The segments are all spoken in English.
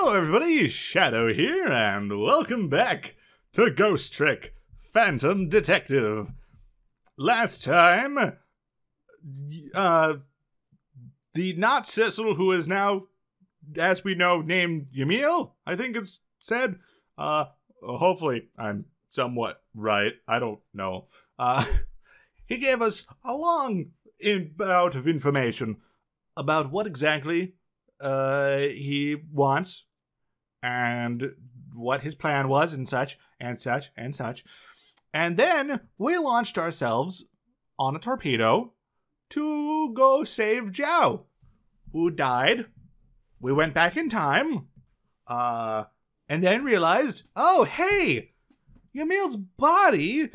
Hello everybody, Shadow here, and welcome back to Ghost Trick Phantom Detective. Last time, the not Cecil, who is now, as we know, named Yamil, I think it's said. Hopefully I'm somewhat right, I don't know. He gave us a long bout of information about what exactly he wants and what his plan was and such and such and such. And then we launched ourselves on a torpedo to go save Zhao, who died. We went back in time, and then realized, oh, hey, Yamil's body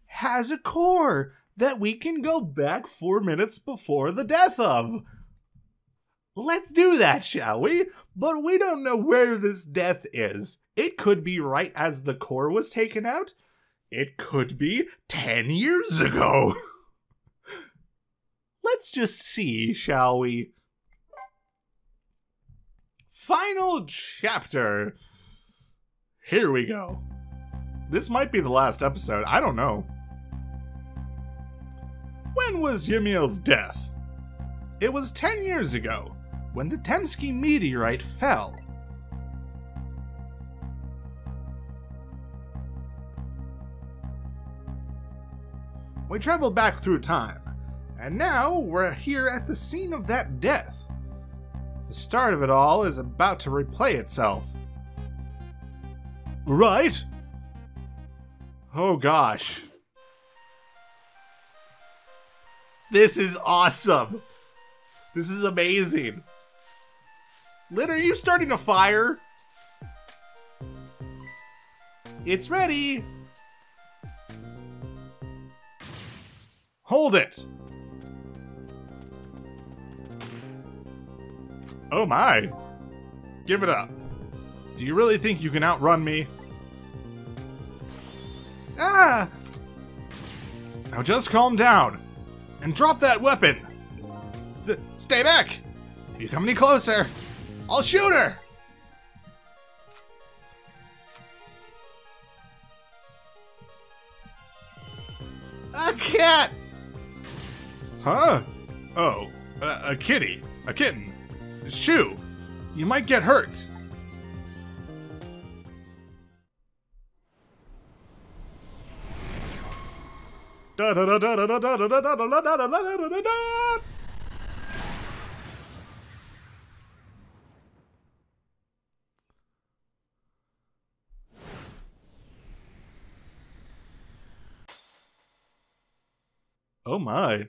has a core that we can go back 4 minutes before the death of. Let's do that, shall we? But we don't know where this death is. It could be right as the core was taken out. It could be 10 years ago. Let's just see, shall we? Final chapter. Here we go. This might be the last episode. I don't know. When was Yamil's death? It was 10 years ago, when the Temsky meteorite fell. We traveled back through time, and now we're here at the scene of that death. The start of it all is about to replay itself. Right? Oh gosh. This is awesome. This is amazing. Lynn, are you starting a fire? It's ready. Hold it. Oh my. Give it up. Do you really think you can outrun me? Ah! Now just calm down and drop that weapon. Stay back! If you come any closer, I'll shoot her! A cat! Huh? Oh, a kitty. A kitten. Shoo! You might get hurt. Da da da da da da da da da da da da da da da. Oh my.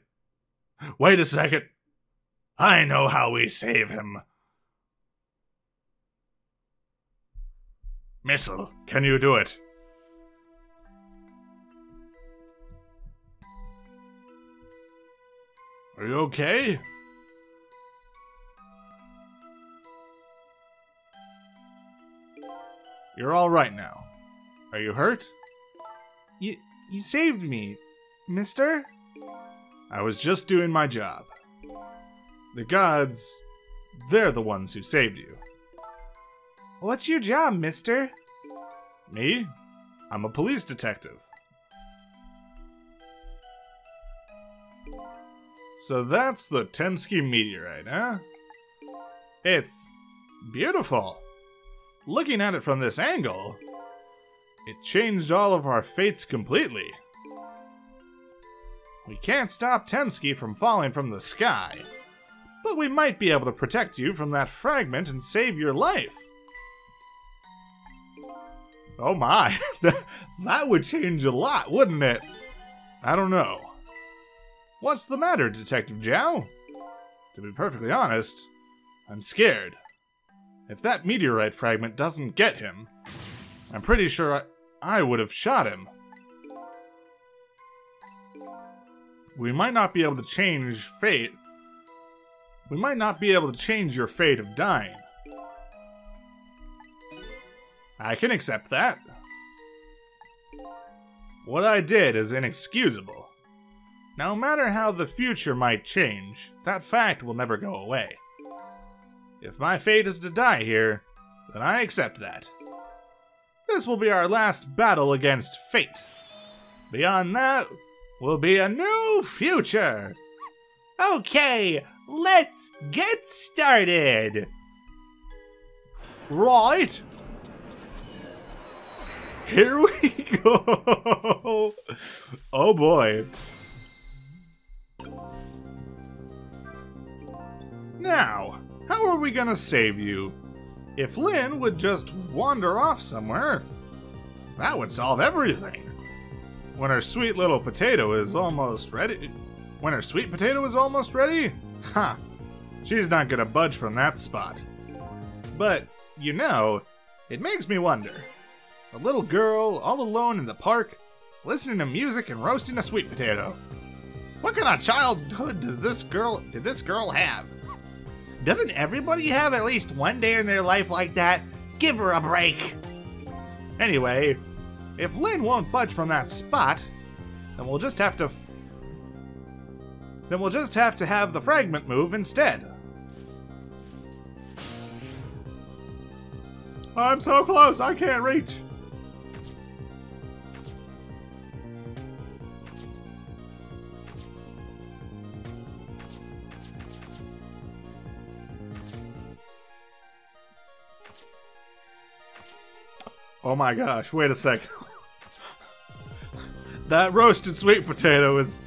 Wait a second. I know how we save him. Missile, can you do it? Are you okay? You're all right now. Are you hurt? You saved me, mister? I was just doing my job. The gods, they're the ones who saved you. What's your job, mister? Me? I'm a police detective. So that's the Temsky meteorite, huh? It's beautiful. Looking at it from this angle, it changed all of our fates completely. We can't stop Temsky from falling from the sky, but we might be able to protect you from that fragment and save your life. Oh my, that would change a lot, wouldn't it? I don't know. What's the matter, Detective Zhao? To be perfectly honest, I'm scared. If that meteorite fragment doesn't get him, I'm pretty sure I would have shot him. We might not be able to change fate. We might not be able to change your fate of dying. I can accept that. What I did is inexcusable. No matter how the future might change, that fact will never go away. If my fate is to die here, then I accept that. This will be our last battle against fate. Beyond that will be a new future. Okay, let's get started. Right. Here we go. Oh boy. Now, how are we gonna save you? If Lynn would just wander off somewhere, that would solve everything. When her sweet little potato is almost ready... When her sweet potato is almost ready? Ha! She's not gonna budge from that spot. But, you know, it makes me wonder. A little girl all alone in the park, listening to music and roasting a sweet potato. What kind of childhood did this girl have? Doesn't everybody have at least one day in their life like that? Give her a break! Anyway, if Lynn won't budge from that spot, then we'll just have to have the fragment move instead. I'm so close, I can't reach. Oh my gosh, wait a second. That roasted sweet potato is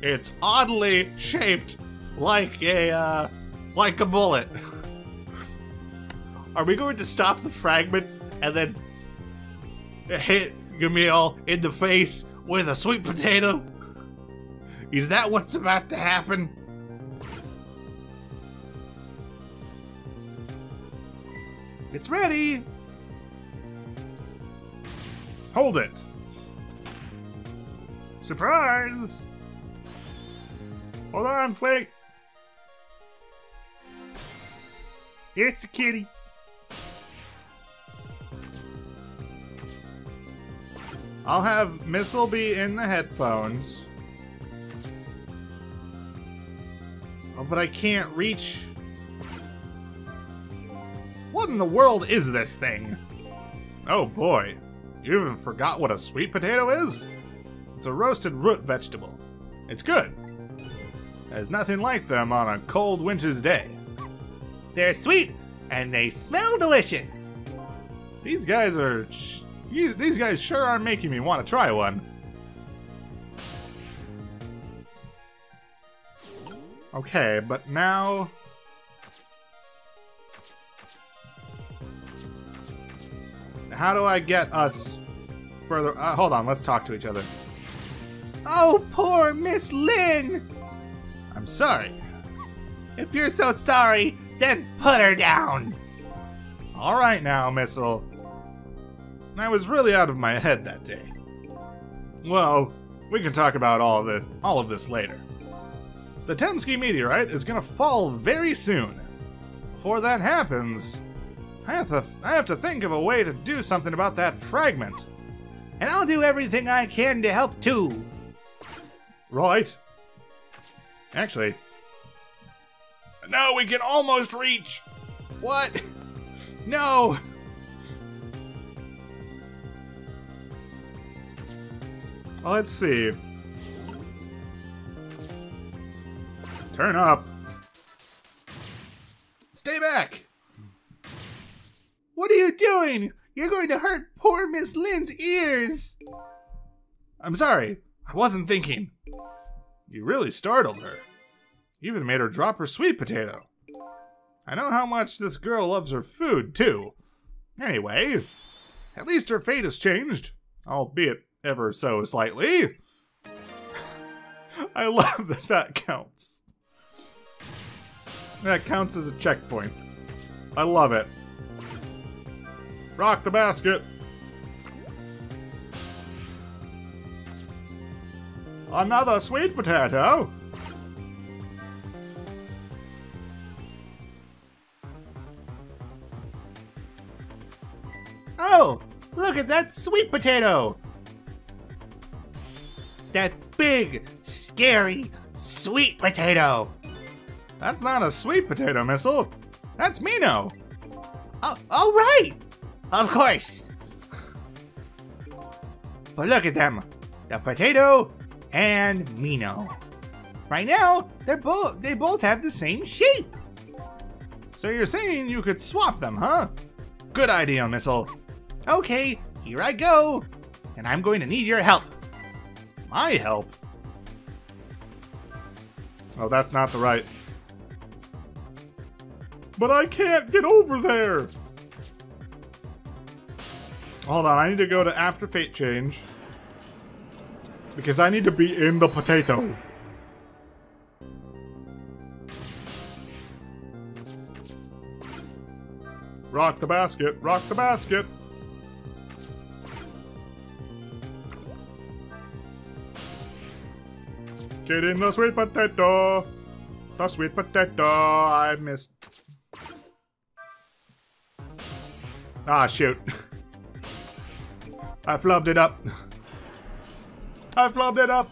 it's oddly shaped like a bullet. Are we going to stop the fragment and then hit Gamil in the face with a sweet potato? Is that what's about to happen? It's ready! Hold it! Surprise! Hold on, wait! It's the kitty! I'll have Missile be in the headphones. Oh, but I can't reach... What in the world is this thing? Oh boy, you even forgot what a sweet potato is? It's a roasted root vegetable. It's good. There's nothing like them on a cold winter's day. They're sweet and they smell delicious. These guys sure are making me want to try one. Okay, but now... How do I get us further? Hold on, let's talk to each other. Oh, poor Miss Lynn! I'm sorry. If you're so sorry, then put her down. All right now, Missile. I was really out of my head that day. Well, we can talk about all of this later. The Temsky meteorite is gonna fall very soon. Before that happens, I have to think of a way to do something about that fragment. And I'll do everything I can to help too. Right. Actually, no, we can almost reach. What? No. Well, let's see. Turn up. Stay back. What are you doing? You're going to hurt poor Miss Lynn's ears. I'm sorry. I wasn't thinking. You really startled her. You even made her drop her sweet potato. I know how much this girl loves her food, too. Anyway, at least her fate has changed, albeit ever so slightly. I love that that counts. That counts as a checkpoint. I love it. Rock the basket. Another sweet potato. Oh, look at that sweet potato. That big, scary, sweet potato. That's not a sweet potato, Missile. That's Mino. Oh, all right. Of course. But look at them. The potato and Mino. Right now, they both have the same shape. So you're saying you could swap them, huh? Good idea, Missile. Okay, here I go. And I'm going to need your help. My help? Oh, that's not the right. But I can't get over there. Hold on, I need to go to After Fate Change. Because I need to be in the potato. Rock the basket, rock the basket. Get in the sweet potato. The sweet potato. I missed. Ah, shoot. I flubbed it up. I flubbed it up.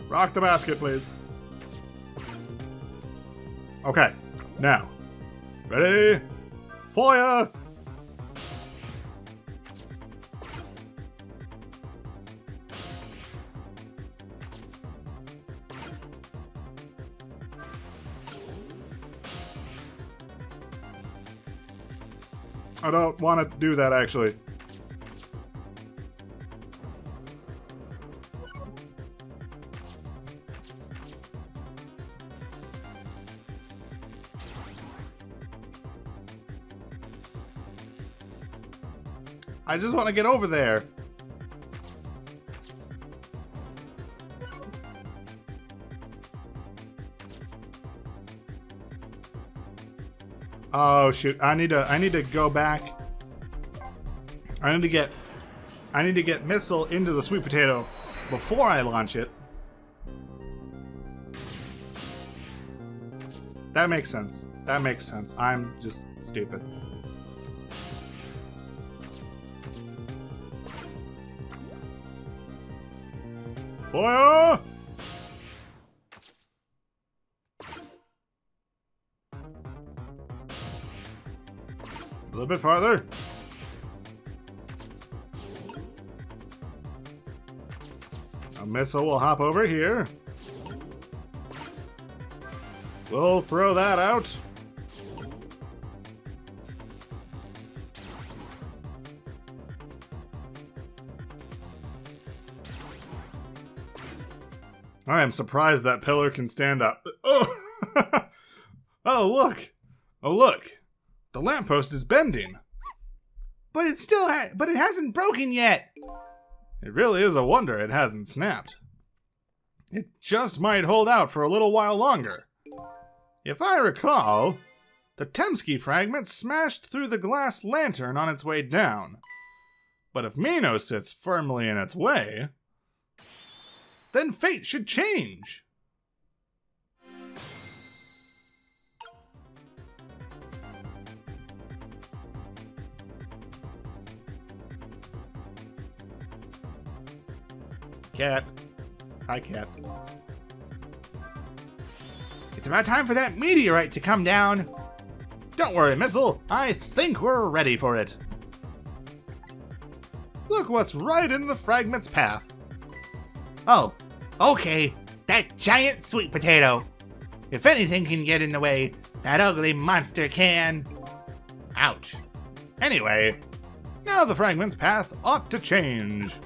Rock the basket, please. Okay, now. Ready? Fire! I don't want to do that, actually. I just want to get over there. Oh shoot! I need to go back. I need to get Missile into the sweet potato before I launch it. That makes sense. That makes sense. I'm just stupid. Fire! A little bit farther. A Missile will hop over here. We'll throw that out. I am surprised that pillar can stand up. Oh, oh look! Oh look! The lamppost is bending. But it still but it hasn't broken yet. It really is a wonder it hasn't snapped. It just might hold out for a little while longer. If I recall, the Temsky fragment smashed through the glass lantern on its way down. But if Mino sits firmly in its way, then fate should change. Cat. Hi, Cat. It's about time for that meteorite to come down. Don't worry, Missile. I think we're ready for it. Look what's right in the fragment's path. Oh, okay. That giant sweet potato. If anything can get in the way, that ugly monster can. Ouch. Anyway, now the fragment's path ought to change.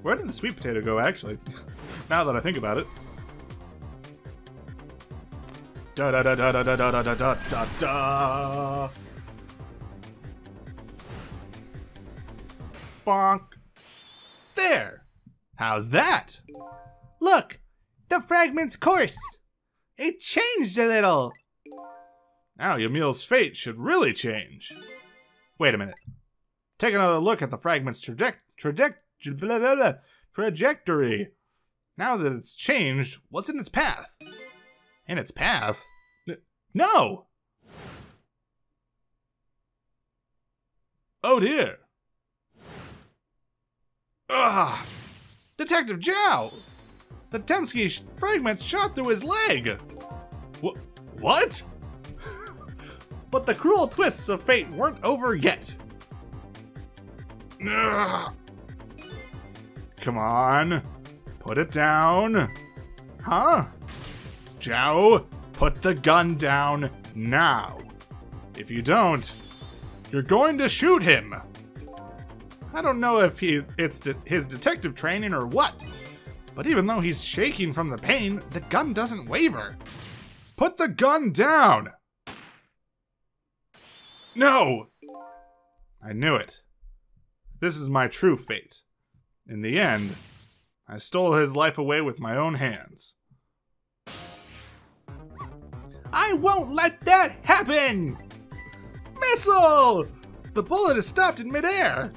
Where did the sweet potato go, actually? Now that I think about it. Da da da da da da da da da da da. Bonk. There. How's that? Look, the fragment's course. It changed a little. Now Yamil's fate should really change. Wait a minute. Take another look at the fragment's trajectory. Now that it's changed, what's in its path? In its path? No! Oh dear. Ugh! Detective Zhao! The Temsky fragment shot through his leg! What? But the cruel twists of fate weren't over yet. Ugh. Come on. Put it down. Huh? Zhao, put the gun down now. If you don't, you're going to shoot him. I don't know if it's his detective training or what, but even though he's shaking from the pain, the gun doesn't waver. Put the gun down! No! I knew it. This is my true fate. In the end, I stole his life away with my own hands. I won't let that happen! Missile! The bullet is stopped in midair.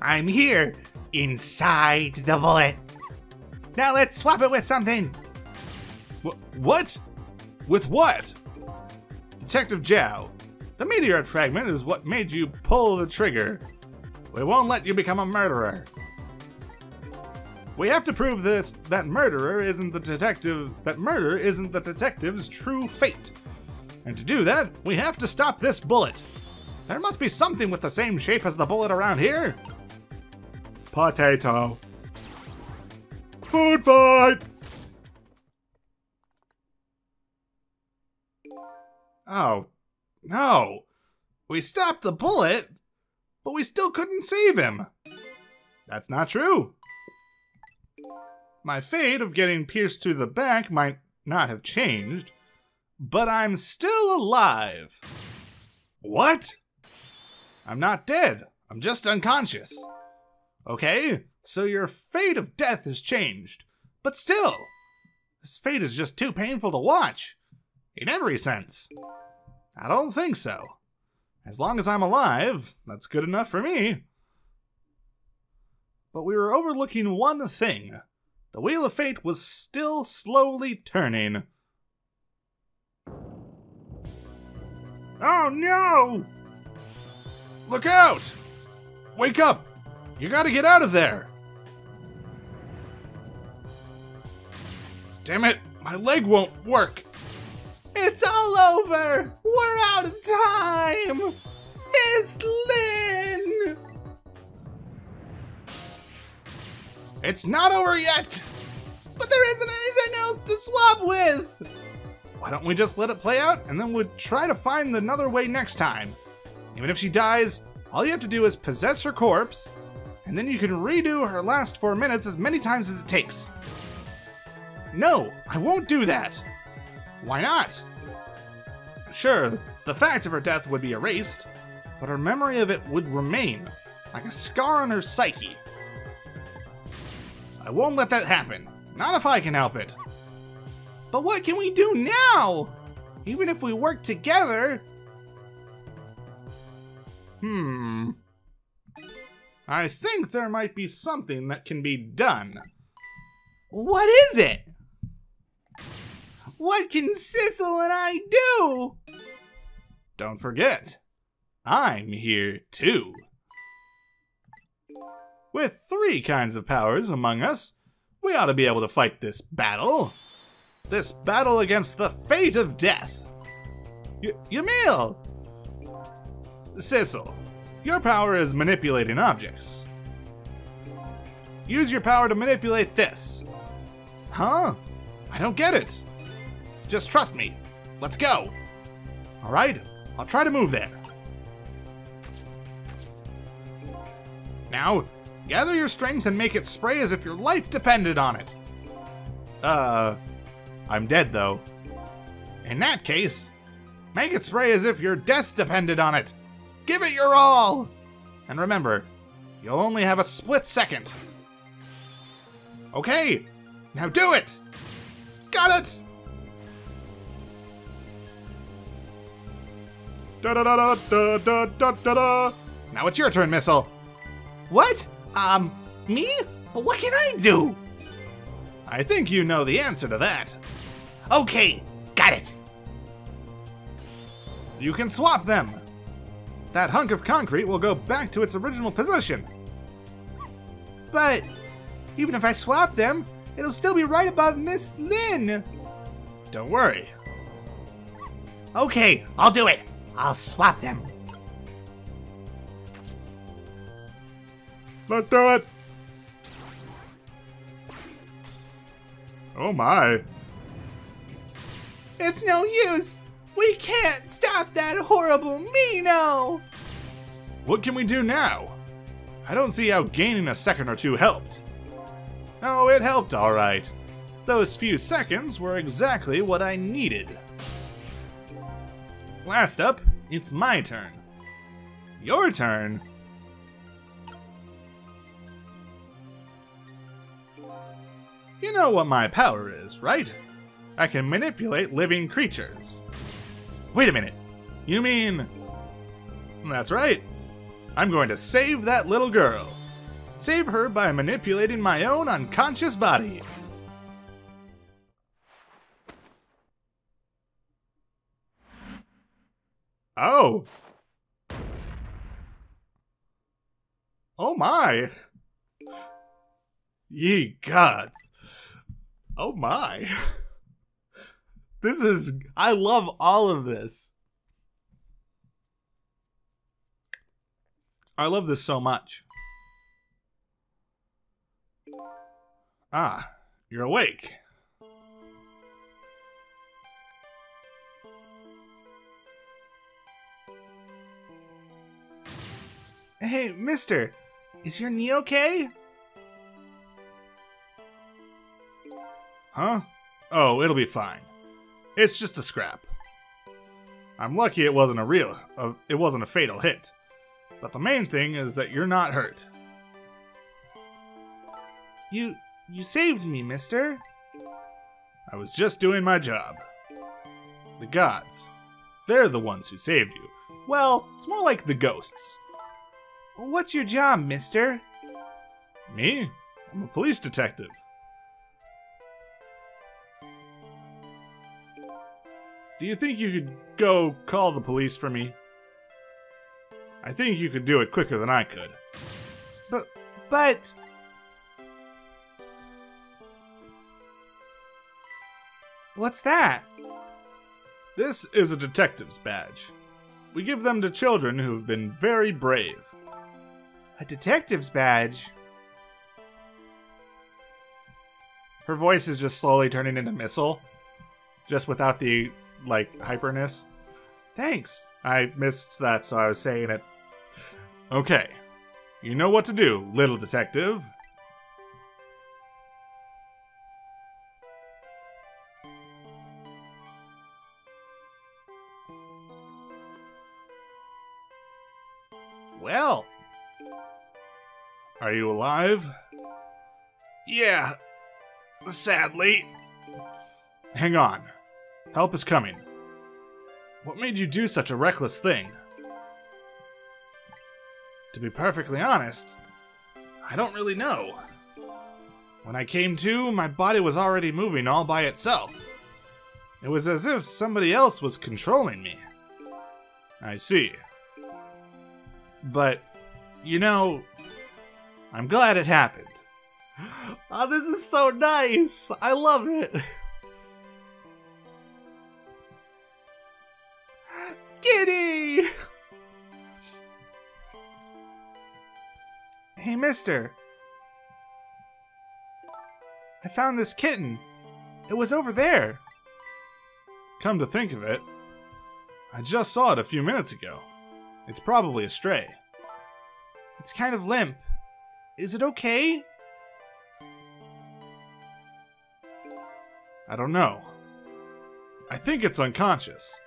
I'm here, inside the bullet. Now let's swap it with something. What? With what? Detective Zhao, the meteorite fragment is what made you pull the trigger. We won't let you become a murderer. We have to prove that murder isn't the detective's true fate. And to do that, we have to stop this bullet. There must be something with the same shape as the bullet around here. Potato. Food fight! Oh, no. We stopped the bullet, but we still couldn't save him. That's not true. My fate of getting pierced to the back might not have changed, but I'm still alive. What? I'm not dead. I'm just unconscious. Okay, so your fate of death has changed, but still, this fate is just too painful to watch. In every sense. I don't think so. As long as I'm alive, that's good enough for me. But we were overlooking one thing. The Wheel of Fate was still slowly turning. Oh no! Look out! Wake up! You gotta get out of there! Damn it, my leg won't work! It's all over! We're out of time! Miss Lynn! It's not over yet! But there isn't anything else to swap with! Why don't we just let it play out and then we'll try to find another way next time? Even if she dies, all you have to do is possess her corpse, and then you can redo her last 4 minutes as many times as it takes. No, I won't do that! Why not? Sure, the fact of her death would be erased, but her memory of it would remain, like a scar on her psyche. I won't let that happen, not if I can help it. But what can we do now? Even if we work together... I think there might be something that can be done. What is it? What can Sissel and I do? Don't forget, I'm here too. With 3 kinds of powers among us, we ought to be able to fight this battle. This battle against the fate of death. Yamil! Sissel, your power is manipulating objects. Use your power to manipulate this. Huh? I don't get it. Just trust me. Let's go. All right, I'll try to move there. Now, gather your strength and make it spray as if your life depended on it. I'm dead though. In that case, make it spray as if your death depended on it. Give it your all! And remember, you'll only have a split second. Okay, now do it! Got it! Da da da da da da da da da. Now it's your turn, Missile. What? Me? What can I do? I think you know the answer to that. Okay, got it. You can swap them. That hunk of concrete will go back to its original position. But even if I swap them, it'll still be right above Miss Lynn. Don't worry. Okay, I'll do it. I'll swap them. Let's do it. Oh my. It's no use. We can't stop that horrible Mino. What can we do now? I don't see how gaining a second or two helped. Oh, it helped all right. Those few seconds were exactly what I needed. Last up, it's my turn. Your turn? You know what my power is, right? I can manipulate living creatures. Wait a minute. You mean... That's right. I'm going to save that little girl. Save her by manipulating my own unconscious body. Oh. Oh my. Ye gods. Oh my. This is... I love all of this. I love this so much. Ah, you're awake. Hey, mister, is your knee okay? Huh? Oh, it'll be fine. It's just a scrap. I'm lucky it wasn't a fatal hit. But the main thing is that you're not hurt. You saved me, mister. I was just doing my job. The gods, they're the ones who saved you. Well, it's more like the ghosts. What's your job, mister? Me? I'm a police detective. Do you think you could go call the police for me? I think you could do it quicker than I could. But... What's that? This is a detective's badge. We give them to children who've been very brave. A detective's badge? Her voice is just slowly turning into Missile. Just without the, hyperness. Thanks. I missed that, so I was saying it. Okay. You know what to do, little detective. Well. Are you alive? Yeah. Sadly. Hang on. Help is coming. What made you do such a reckless thing? To be perfectly honest, I don't really know. When I came to, my body was already moving all by itself. It was as if somebody else was controlling me. I see. But, you know, I'm glad it happened. Oh, this is so nice. I love it. Kitty! Hey, mister. I found this kitten. It was over there. Come to think of it, I just saw it a few minutes ago. It's probably a stray. It's kind of limp. Is it okay? I don't know. I think it's unconscious.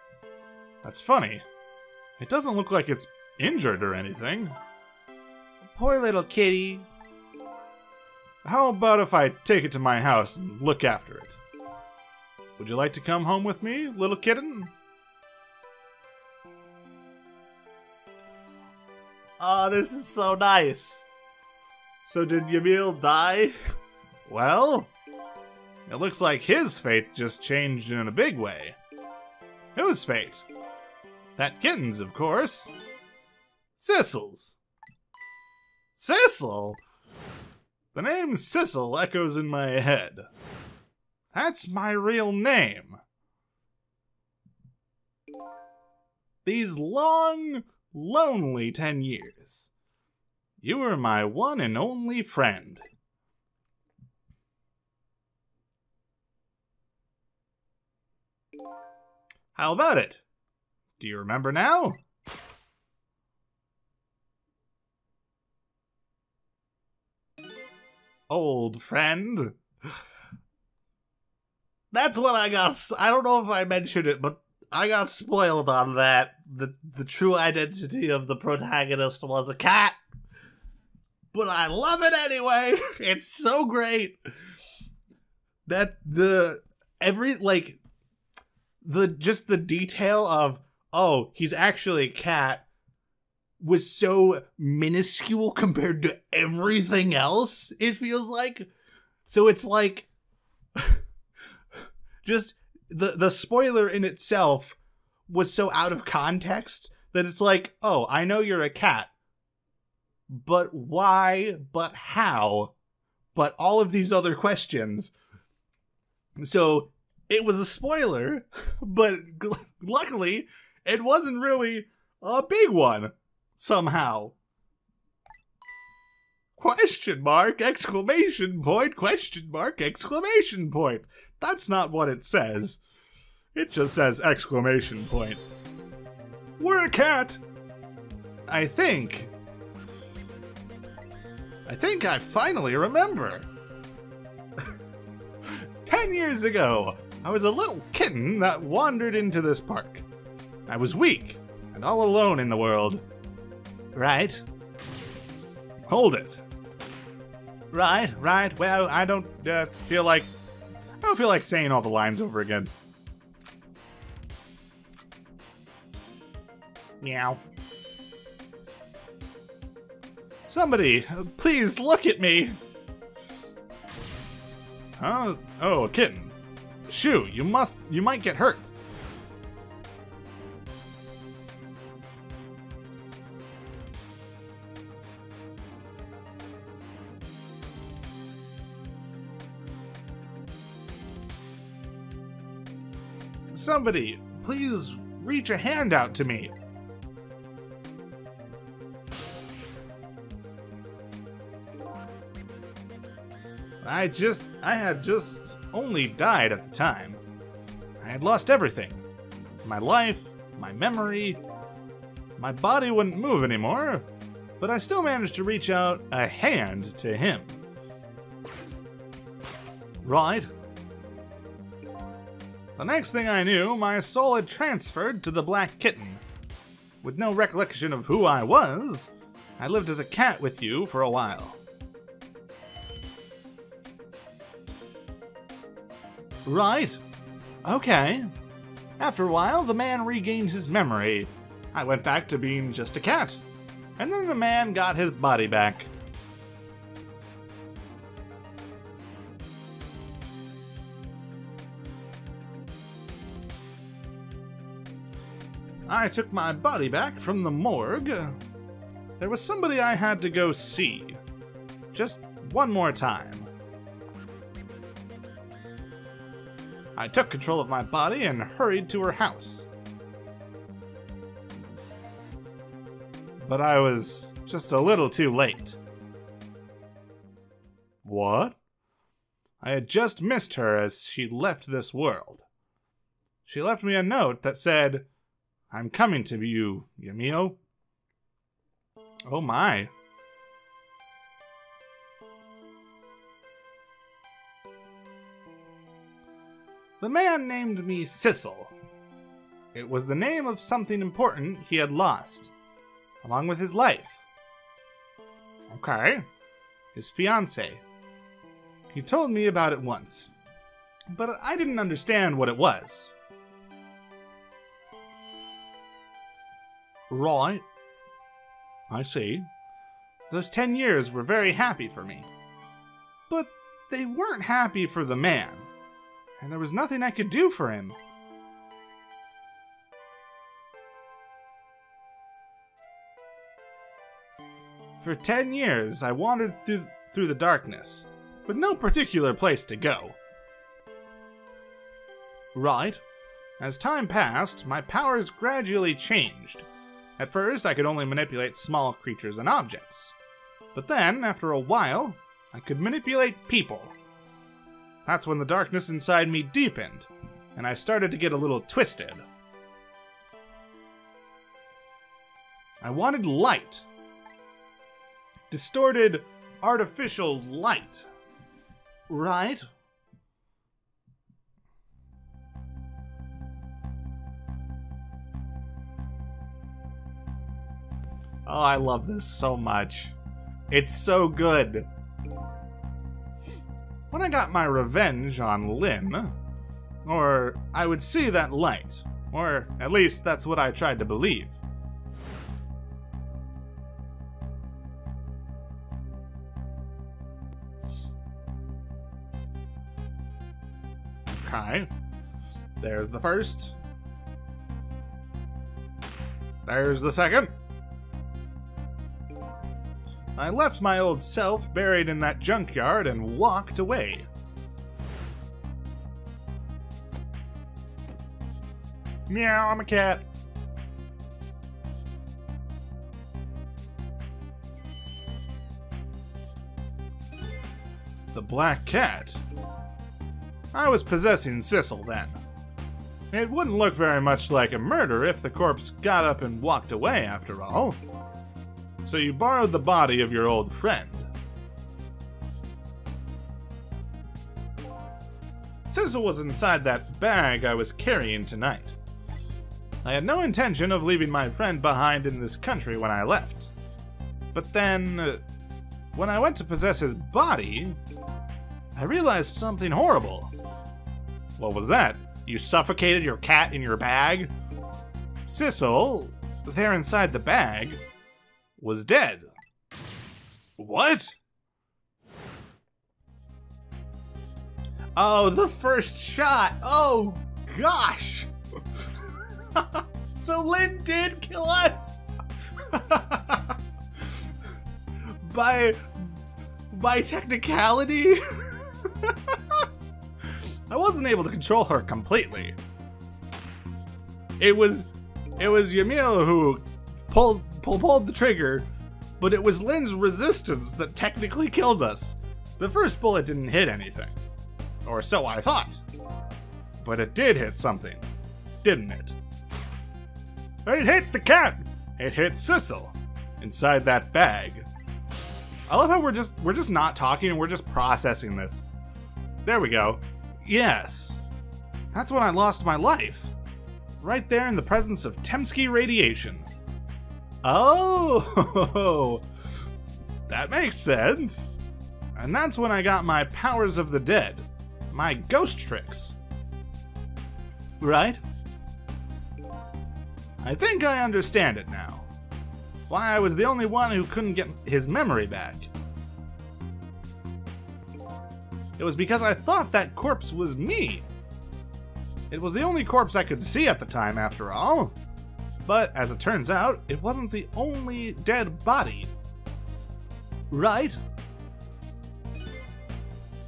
That's funny. It doesn't look like it's injured or anything. Poor little kitty. How about if I take it to my house and look after it? Would you like to come home with me, little kitten? Oh, this is so nice. So did Yamil die? Well, it looks like his fate just changed in a big way. Whose fate? That kitten's, of course. Sissel's. Sissel? The name Sissel echoes in my head. That's my real name. These long, lonely 10 years. You were my one and only friend. How about it? Do you remember now? Old friend. That's what I got. I don't know if I mentioned it, but I got spoiled on that. The true identity of the protagonist was a cat. But I love it anyway. It's so great. That the detail of, oh, he's actually a cat was so minuscule compared to everything else, it feels like. So it's like just the spoiler in itself was so out of context that it's like, oh, I know you're a cat, but why, but how, but all of these other questions. So it was a spoiler, but luckily it wasn't really a big one somehow. Question mark, exclamation point, question mark, exclamation point. That's not what it says. It just says exclamation point. We're a cat. I think I finally remember. 10 years ago, I was a little kitten that wandered into this park. I was weak and all alone in the world. Right? Hold it. Right. Well, I don't feel like saying all the lines over again. Meow. Somebody, please look at me. Huh? Oh, a kitten. Shoo, you might get hurt. Somebody, please reach a hand out to me. I had just only died at the time. I had lost everything. My life, my memory. My body wouldn't move anymore, but I still managed to reach out a hand to him. Right. The next thing I knew, my soul had transferred to the black kitten. With no recollection of who I was, I lived as a cat with you for a while. Right. Okay. After a while, the man regained his memory. I went back to being just a cat. And then the man got his body back. I took my body back from the morgue. There was somebody I had to go see. Just one more time. I took control of my body and hurried to her house. But I was just a little too late. What? I had just missed her as she left this world. She left me a note that said, "I'm coming to you, Yamio." Oh my. The man named me Sissel. It was the name of something important he had lost, along with his life. Okay. His fiancée. He told me about it once, but I didn't understand what it was. Right. I see. Those 10 years were very happy for me. But they weren't happy for the man. And there was nothing I could do for him. For 10 years, I wandered through the darkness, with no particular place to go. Right. As time passed, my powers gradually changed. At first, I could only manipulate small creatures and objects. But then, after a while, I could manipulate people. That's when the darkness inside me deepened, and I started to get a little twisted. I wanted light. Distorted, artificial light. Right? Oh, I love this so much. It's so good. When I got my revenge on Lynn, or I would see that light, or at least that's what I tried to believe. Okay, there's the first. There's the second. I left my old self buried in that junkyard and walked away. Meow, I'm a cat. The black cat. I was possessing Sissel then. It wouldn't look very much like a murder if the corpse got up and walked away after all. So you borrowed the body of your old friend. Sissel was inside that bag I was carrying tonight. I had no intention of leaving my friend behind in this country when I left. But then, when I went to possess his body, I realized something horrible. What was that? You suffocated your cat in your bag? Sissel, there inside the bag, was dead. What? Oh, the first shot. Oh, gosh. So Lynn did kill us. By technicality? I wasn't able to control her completely. It was Yamil who pulled the trigger, but it was Lynn's resistance that technically killed us. The first bullet didn't hit anything. Or so I thought. But it did hit something, didn't it? It hit the cat! It hit Sissel inside that bag. I love how we're just not talking and we're just processing this. There we go. Yes. That's when I lost my life. Right there in the presence of Temsky radiation. Oh, that makes sense. And that's when I got my powers of the dead, my ghost tricks. Right? I think I understand it now. Why I was the only one who couldn't get his memory back. It was because I thought that corpse was me. It was the only corpse I could see at the time, after all. But, as it turns out, it wasn't the only dead body. Right?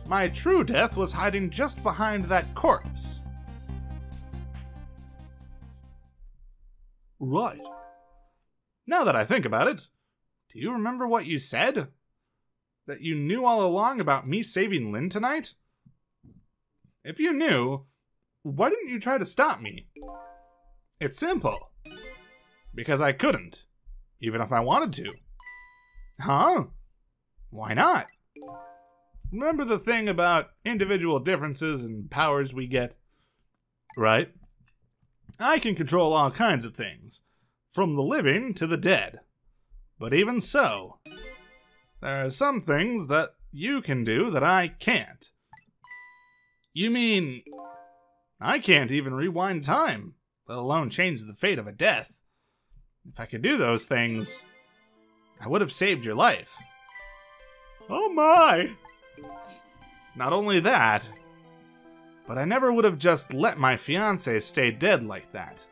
My true death was hiding just behind that corpse. Right. Now that I think about it, do you remember what you said? That you knew all along about me saving Lynn tonight? If you knew, why didn't you try to stop me? It's simple. Because I couldn't, even if I wanted to. Huh? Why not? Remember the thing about individual differences and powers we get? Right? I can control all kinds of things, from the living to the dead. But even so, there are some things that you can do that I can't. You mean, I can't even rewind time, let alone change the fate of a death. If I could do those things, I would have saved your life. Oh my! Not only that, but I never would have just let my fiancé stay dead like that.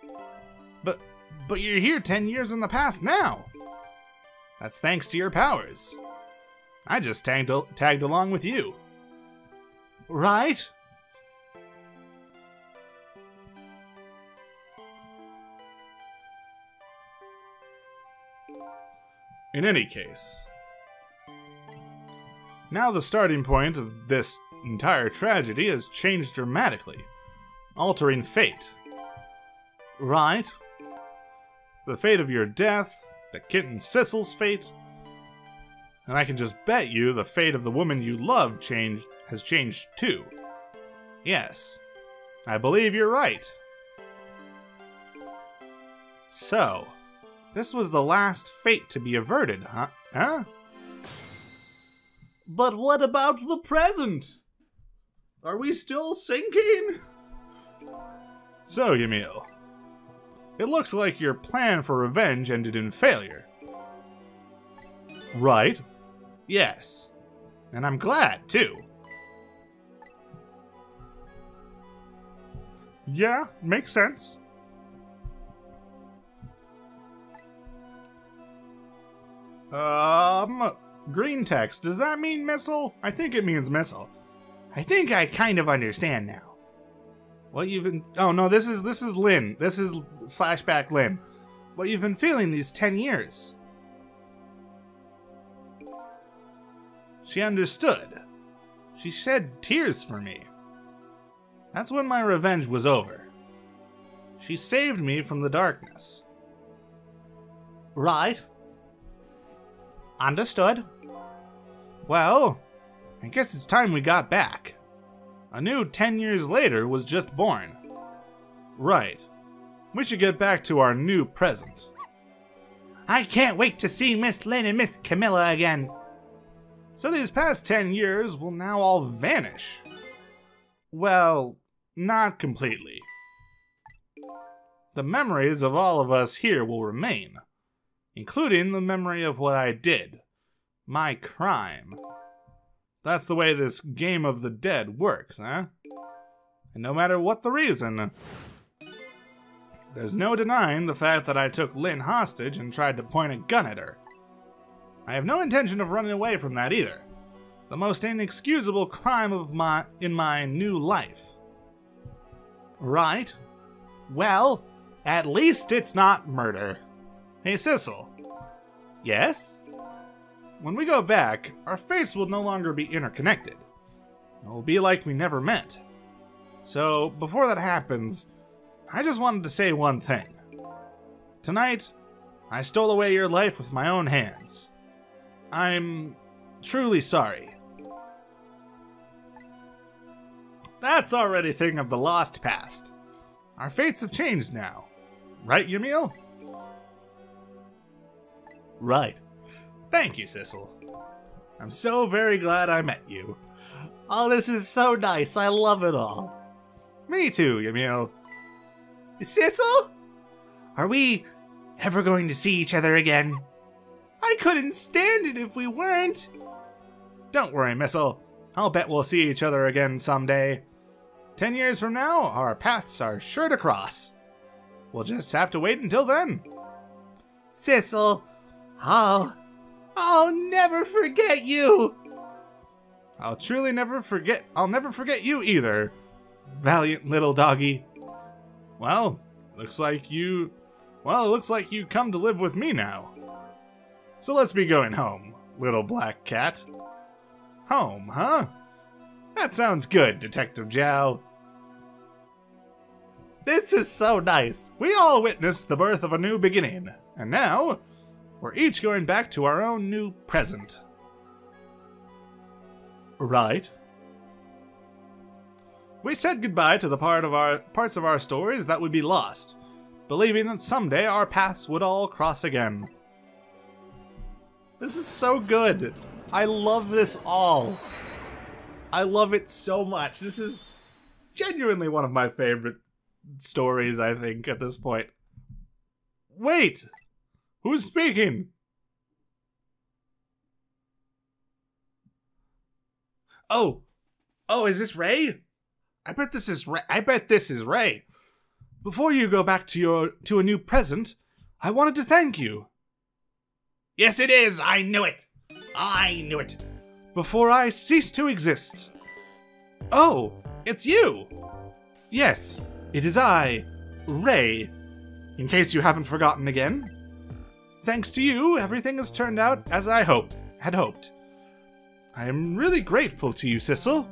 But you're here 10 years in the past now. That's thanks to your powers. I just tagged along with you. Right? In any case, now the starting point of this entire tragedy has changed dramatically, altering fate. Right? The fate of your death, the kitten Sissel's fate, and I can just bet you the fate of the woman you love has changed too. Yes, I believe you're right. So, this was the last fate to be averted, huh? Huh? But what about the present? Are we still sinking? So, Yamil, it looks like your plan for revenge ended in failure. Right? Yes. And I'm glad, too. Yeah, makes sense. Green text, does that mean missile? I think it means missile. I think I kind of understand now. What you've been... Oh, no, this is Lynn. This is flashback Lynn. What you've been feeling these 10 years. She understood. She shed tears for me. That's when my revenge was over. She saved me from the darkness. Right. Understood. Well, I guess it's time we got back. A new 10 years later was just born. Right. We should get back to our new present. I can't wait to see Miss Lynn and Miss Camilla again. So these past 10 years will now all vanish. Well, not completely. The memories of all of us here will remain, including the memory of what I did. My crime. That's the way this game of the dead works, huh? And no matter what the reason, there's no denying the fact that I took Lynn hostage and tried to point a gun at her. I have no intention of running away from that either. The most inexcusable crime in my new life. Right. Well, at least it's not murder. Hey, Sissel. Yes? When we go back, our fates will no longer be interconnected. It will be like we never met. So, before that happens, I just wanted to say one thing. Tonight, I stole away your life with my own hands. I'm truly sorry. That's already a thing of the lost past. Our fates have changed now. Right, Yamil? Right. Thank you, Sissel. I'm so very glad I met you. Oh, this is so nice. I love it all. Me too, Yamil. Sissel? Are we ever going to see each other again? I couldn't stand it if we weren't. Don't worry, Missile. I'll bet we'll see each other again someday. 10 years from now, our paths are sure to cross. We'll just have to wait until then. Sissel, I'll never forget you. I'll never forget you either, valiant little doggy. Well, it looks like you come to live with me now. So let's be going home, little black cat. Home, huh? That sounds good, Detective Jow. This is so nice. We all witnessed the birth of a new beginning, and now we're each going back to our own new present. Right. We said goodbye to the parts of our stories that would be lost, believing that someday our paths would all cross again. This is so good. I love this all. I love it so much. This is genuinely one of my favorite stories, I think, at this point. Wait! Who's speaking? Oh, is this Ray? I bet this is Ray. Before you go back to a new present, I wanted to thank you. Yes, it is. I knew it. before I cease to exist. Oh, it's you! Yes, it is I, Ray. In case you haven't forgotten again. Thanks to you, everything has turned out as I had hoped. I am really grateful to you, Sissel.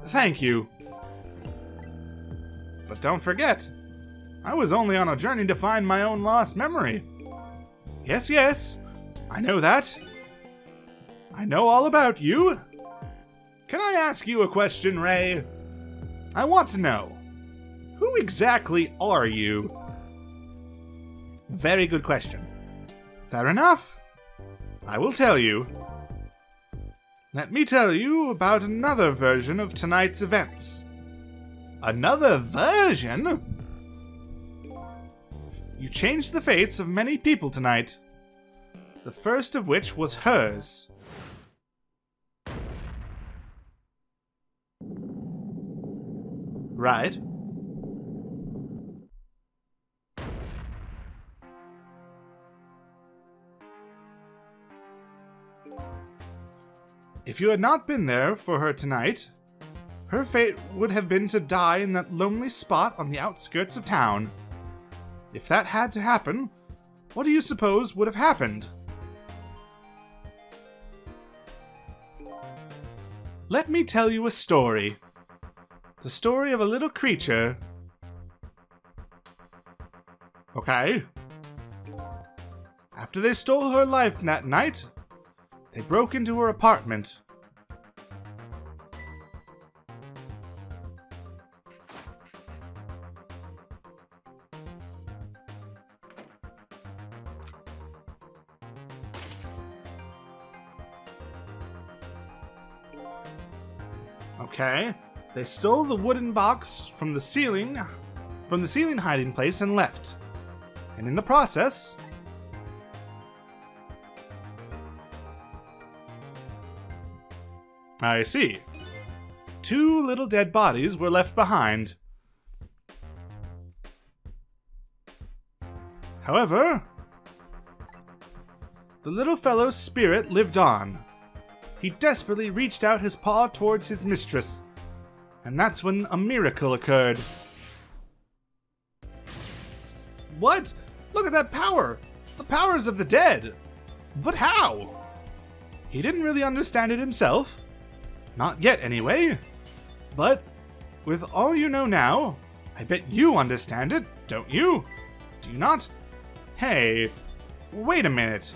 Thank you. But don't forget, I was only on a journey to find my own lost memory. Yes, yes, I know that. I know all about you. Can I ask you a question, Ray? I want to know, who exactly are you? Very good question. Fair enough. I will tell you. Let me tell you about another version of tonight's events. Another version? You changed the fates of many people tonight. The first of which was hers. Right? If you had not been there for her tonight, her fate would have been to die in that lonely spot on the outskirts of town. If that had to happen, what do you suppose would have happened? Let me tell you a story. The story of a little creature. Okay. After they stole her life that night, they broke into her apartment. Okay. They stole the wooden box from the ceiling hiding place and left. And in the process, I see. 2 little dead bodies were left behind. However, the little fellow's spirit lived on. He desperately reached out his paw towards his mistress, and that's when a miracle occurred. What? Look at that power! The powers of the dead! But how? He didn't really understand it himself. Not yet, anyway. But, with all you know now, I bet you understand it, don't you? Do you not? Hey, wait a minute.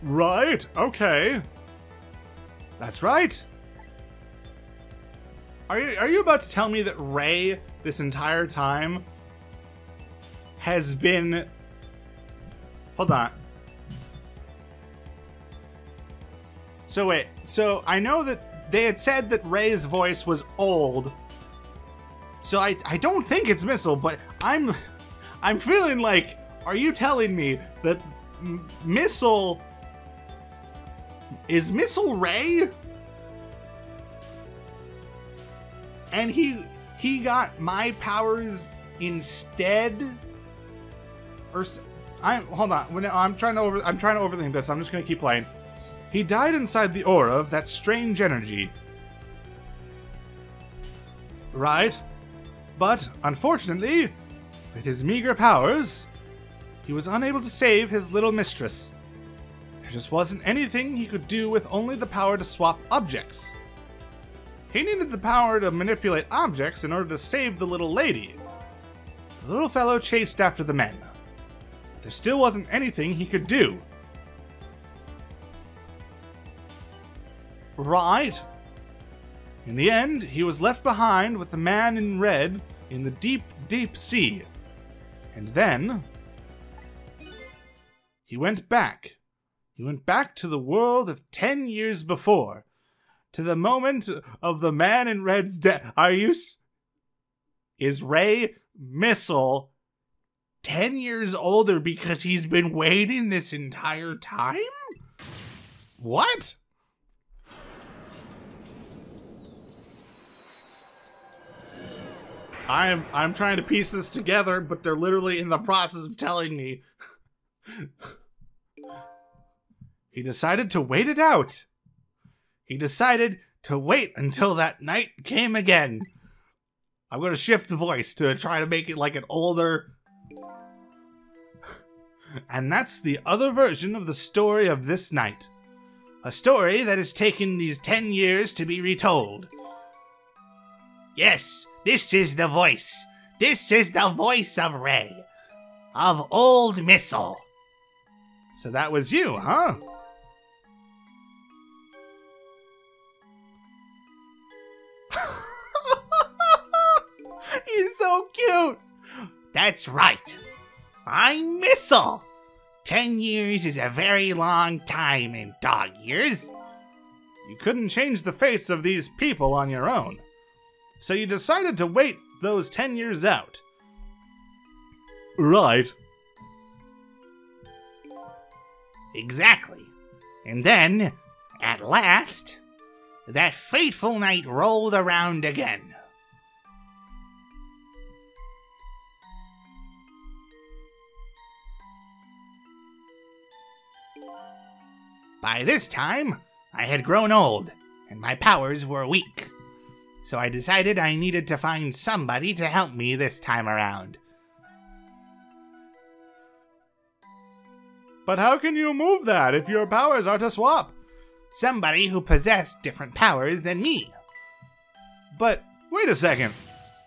Right, okay. That's right. Are you about to tell me that Ray, this entire time, has been... Hold on. So wait, so I know that they had said that Ray's voice was old. So I don't think it's Missile, but I'm feeling like, are you telling me that Missile... Is Missile Ray? And he got my powers instead? Or hold on. I'm trying to overthink this. I'm just gonna keep playing. He died inside the aura of that strange energy. Right? But unfortunately, with his meager powers, he was unable to save his little mistress. There just wasn't anything he could do with only the power to swap objects. He needed the power to manipulate objects in order to save the little lady. The little fellow chased after the men. There still wasn't anything he could do. Right. In the end, he was left behind with the man in red in the deep, deep sea. And then... he went back. He went back to the world of 10 years before. To the moment of the man in red's death. Is Ray Missile 10 years older because he's been waiting this entire time? What? I'm trying to piece this together, but they're literally in the process of telling me. He decided to wait it out. He decided to wait until that night came again. I'm going to shift the voice to try to make it like an older... And that's the other version of the story of this night. A story that has taken these 10 years to be retold. Yes, this is the voice. This is the voice of Ray. Of Old Missile. So that was you, huh? He's so cute. That's right. I'm Missile. 10 years is a very long time in dog years. You couldn't change the face of these people on your own. So you decided to wait those 10 years out. Right. Exactly. And then, at last, that fateful night rolled around again. By this time, I had grown old, and my powers were weak. So I decided I needed to find somebody to help me this time around. But how can you move that if your powers are to swap? Somebody who possessed different powers than me. But, wait a second.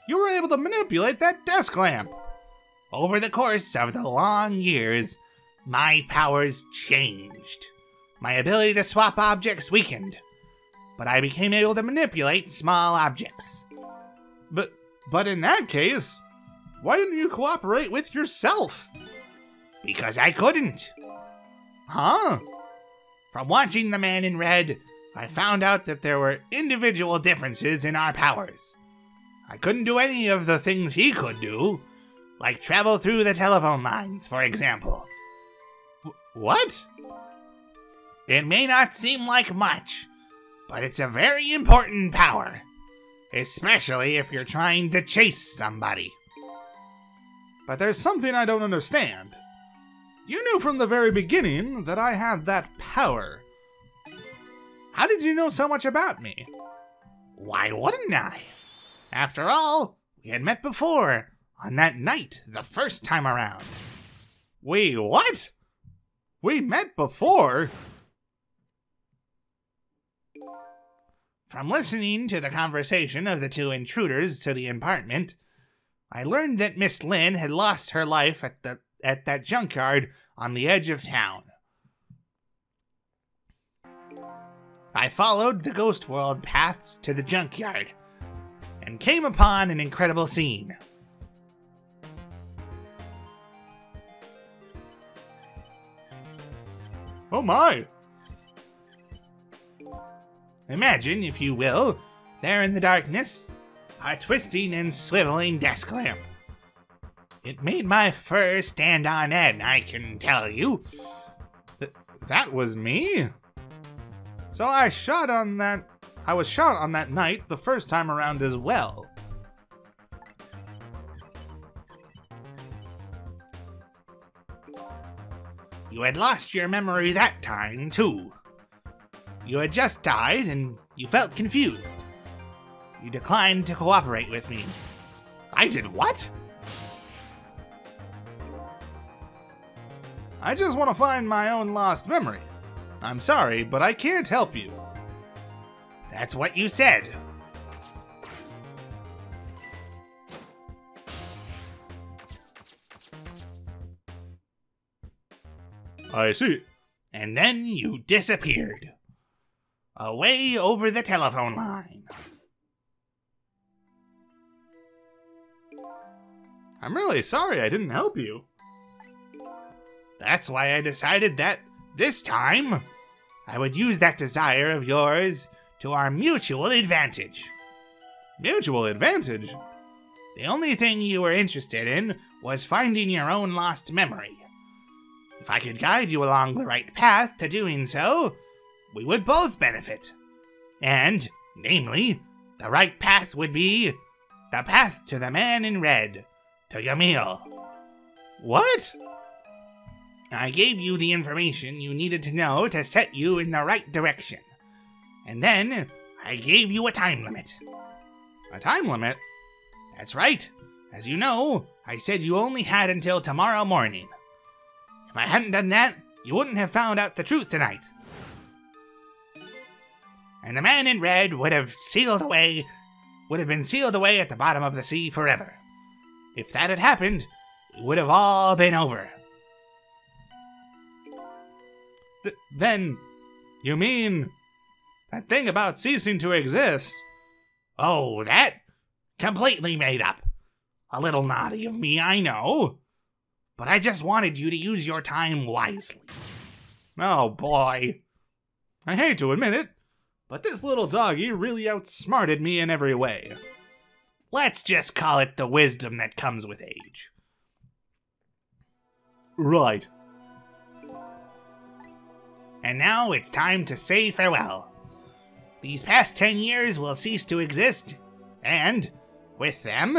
You were able to manipulate that desk lamp. Over the course of the long years, my powers changed. My ability to swap objects weakened, but I became able to manipulate small objects. But in that case, why didn't you cooperate with yourself? Because I couldn't. Huh? From watching The Man in Red, I found out that there were individual differences in our powers. I couldn't do any of the things he could do, like travel through the telephone lines, for example. What? It may not seem like much, but it's a very important power, especially if you're trying to chase somebody. But there's something I don't understand. You knew from the very beginning that I had that power. How did you know so much about me? Why wouldn't I? After all, we had met before, on that night, the first time around. Wait, what? We met before? From listening to the conversation of the two intruders to the apartment, I learned that Miss Lynn had lost her life at that junkyard on the edge of town. I followed the Ghost World paths to the junkyard and came upon an incredible scene. Oh my! Imagine, if you will, there in the darkness, a twisting and swiveling desk lamp. It made my fur stand on end, I can tell you. That was me? So I was shot on that night the first time around as well. You had lost your memory that time, too. You had just died, and you felt confused. You declined to cooperate with me. I did what? I just want to find my own lost memory. I'm sorry, but I can't help you. That's what you said. I see. And then you disappeared. Away over the telephone line. I'm really sorry I didn't help you. That's why I decided that, this time, I would use that desire of yours to our mutual advantage. Mutual advantage? The only thing you were interested in was finding your own lost memory. If I could guide you along the right path to doing so, we would both benefit. And, namely, the right path would be the path to the man in red, to Yamil. What? I gave you the information you needed to know to set you in the right direction. And then, I gave you a time limit. A time limit? That's right. As you know, I said you only had until tomorrow morning. If I hadn't done that, you wouldn't have found out the truth tonight. And the man in red would have been sealed away at the bottom of the sea forever. If that had happened, it would have all been over. Then, you mean that thing about ceasing to exist? Oh, that? Completely made up. A little naughty of me, I know. But I just wanted you to use your time wisely. Oh boy. I hate to admit it, but this little doggy really outsmarted me in every way. Let's just call it the wisdom that comes with age. Right. And now it's time to say farewell. These past 10 years will cease to exist, and, with them,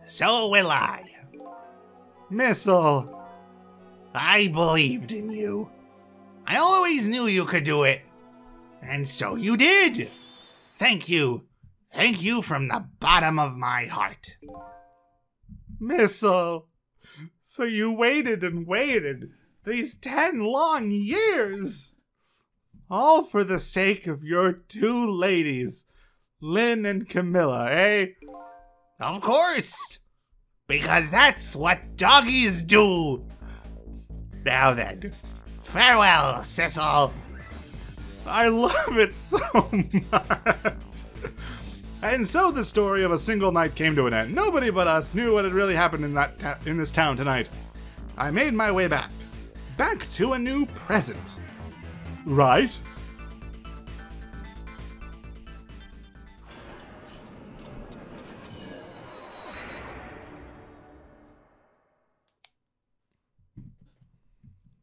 so will I. Missile. I believed in you. I always knew you could do it. And so you did. Thank you. Thank you from the bottom of my heart. Missile. So you waited and waited these 10 long years. All for the sake of your two ladies, Lynn and Camilla, eh? Of course. Because that's what doggies do. Now then, farewell, Cecil. I love it so much. And so the story of a single night came to an end. Nobody but us knew what had really happened in this town tonight. I made my way back to a new present. Right?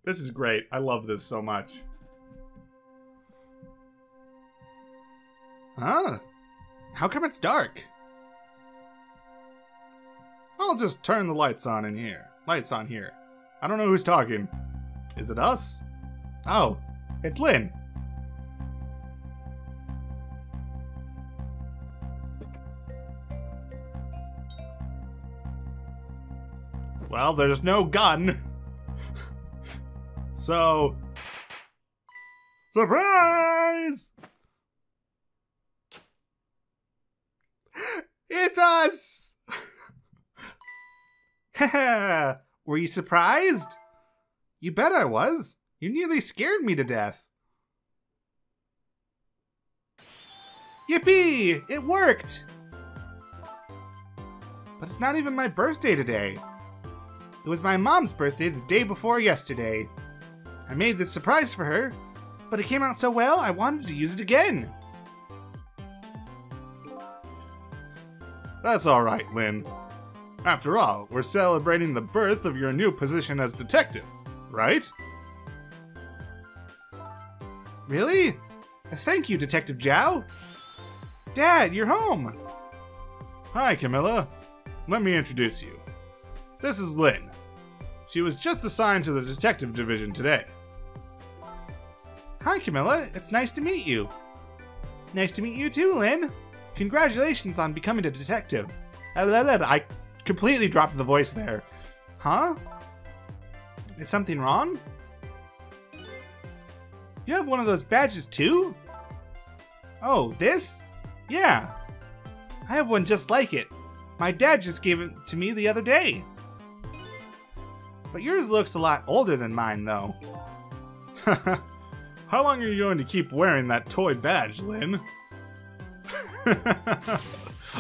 This is great. I love this so much. Huh? How come it's dark? I'll just turn the lights on in here. Lights on here. I don't know who's talking. Is it us? Oh, it's Lynn. Well, there's no gun. So... surprise! It's us! Haha! Were you surprised? You bet I was. You nearly scared me to death. Yippee! It worked! But it's not even my birthday today. It was my mom's birthday the day before yesterday. I made this surprise for her, but it came out so well I wanted to use it again. That's alright, Lynn. After all, we're celebrating the birth of your new position as detective, right? Really? Thank you, Detective Zhao. Dad, you're home. Hi, Camilla. Let me introduce you. This is Lynn. She was just assigned to the detective division today. Hi, Camilla. It's nice to meet you. Nice to meet you too, Lynn. Congratulations on becoming a detective. I completely dropped the voice there. Huh? Is something wrong? You have one of those badges too? Oh, this? Yeah. I have one just like it. My dad just gave it to me the other day. But yours looks a lot older than mine, though. How long are you going to keep wearing that toy badge, Lynn?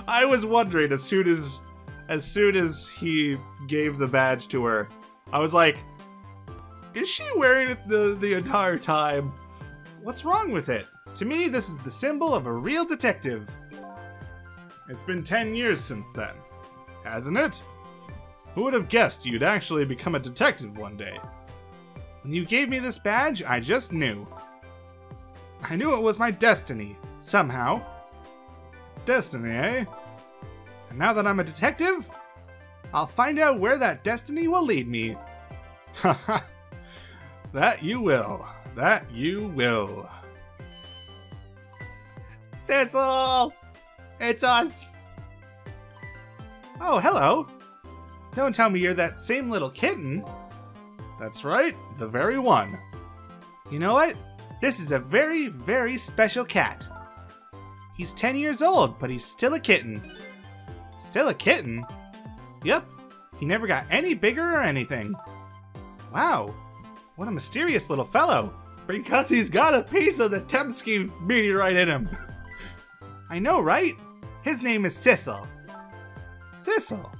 I was wondering as soon as he gave the badge to her, I was like, is she wearing it the entire time? What's wrong with it? To me, this is the symbol of a real detective. It's been 10 years since then, hasn't it? Who would have guessed you'd actually become a detective one day? When you gave me this badge, I just knew. I knew it was my destiny, somehow. Destiny, eh? And now that I'm a detective, I'll find out where that destiny will lead me. Haha. That you will. That you will. Sissel! It's us! Oh, hello. Don't tell me you're that same little kitten. That's right, the very one. You know what? This is a very, very special cat. He's 10 years old, but he's still a kitten. Still a kitten? Yep, he never got any bigger or anything. Wow, what a mysterious little fellow. Because he's got a piece of the Temsky meteorite in him. I know, right? His name is Sissel. Sissel.